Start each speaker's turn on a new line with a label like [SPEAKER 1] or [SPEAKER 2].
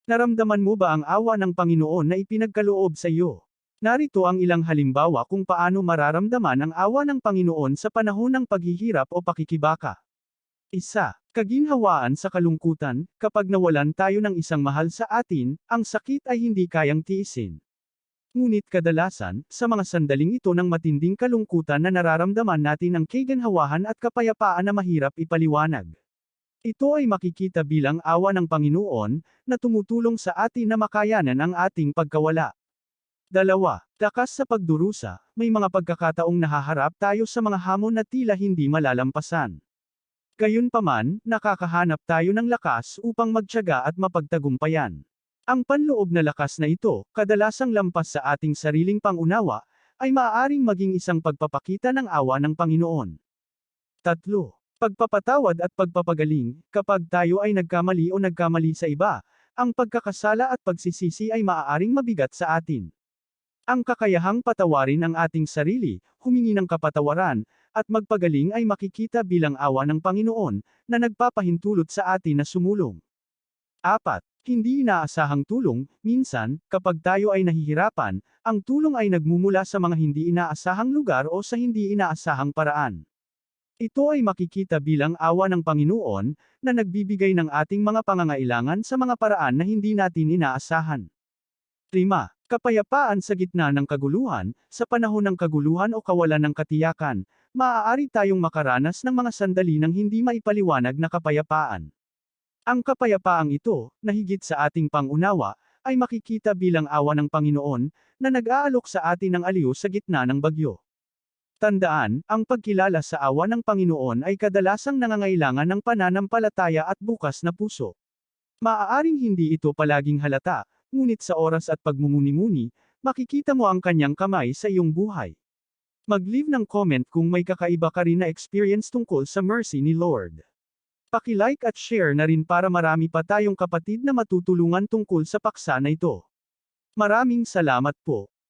[SPEAKER 1] Naramdaman mo ba ang awa ng Panginoon na ipinagkaloob sa iyo? Narito ang ilang halimbawa kung paano mararamdaman ang awa ng Panginoon sa panahon ng paghihirap o pakikibaka. 1. Kaginhawaan sa kalungkutan. Kapag nawalan tayo ng isang mahal sa atin, ang sakit ay hindi kayang tiisin. Ngunit kadalasan, sa mga sandaling ito ng matinding kalungkutan na nararamdaman natin ang kaginhawahan at kapayapaan na mahirap ipaliwanag. Ito ay makikita bilang awa ng Panginoon, na tumutulong sa atin na makayanan ang ating pagkawala. 2. Lakas sa pagdurusa. May mga pagkakataong nahaharap tayo sa mga hamon na tila hindi malalampasan. Gayunpaman, nakakahanap tayo ng lakas upang magtiyaga at mapagtagumpayan. Ang panloob na lakas na ito, kadalasang lampas sa ating sariling pangunawa, ay maaaring maging isang pagpapakita ng awa ng Panginoon. 3. Pagpapatawad at pagpapagaling. Kapag tayo ay nagkamali o nagkamali sa iba, ang pagkakasala at pagsisisi ay maaaring mabigat sa atin. Ang kakayahang patawarin ang ating sarili, humingi ng kapatawaran, at magpagaling ay makikita bilang awa ng Panginoon, na nagpapahintulot sa atin na sumulong. 4. Hindi inaasahang tulong. Minsan, kapag tayo ay nahihirapan, ang tulong ay nagmumula sa mga hindi inaasahang lugar o sa hindi inaasahang paraan. Ito ay makikita bilang awa ng Panginoon, na nagbibigay ng ating mga pangangailangan sa mga paraan na hindi natin inaasahan. 5. Kapayapaan sa gitna ng kaguluhan. Sa panahon ng kaguluhan o kawalan ng katiyakan, maaari tayong makaranas ng mga sandali ng hindi maipaliwanag na kapayapaan. Ang kapayapaang ito, na higit sa ating pangunawa, ay makikita bilang awa ng Panginoon, na nag-aalok sa atin ng aliw sa gitna ng bagyo. Tandaan, ang pagkilala sa awa ng Panginoon ay kadalasang nangangailangan ng pananampalataya at bukas na puso. Maaaring hindi ito palaging halata, ngunit sa oras at pagmumuni-muni, makikita mo ang kanyang kamay sa iyong buhay. Mag-leave ng comment kung may kakaiba ka rin na experience tungkol sa mercy ni Lord. Paki-like at share na rin para marami pa tayong kapatid na matutulungan tungkol sa paksa na ito. Maraming salamat po.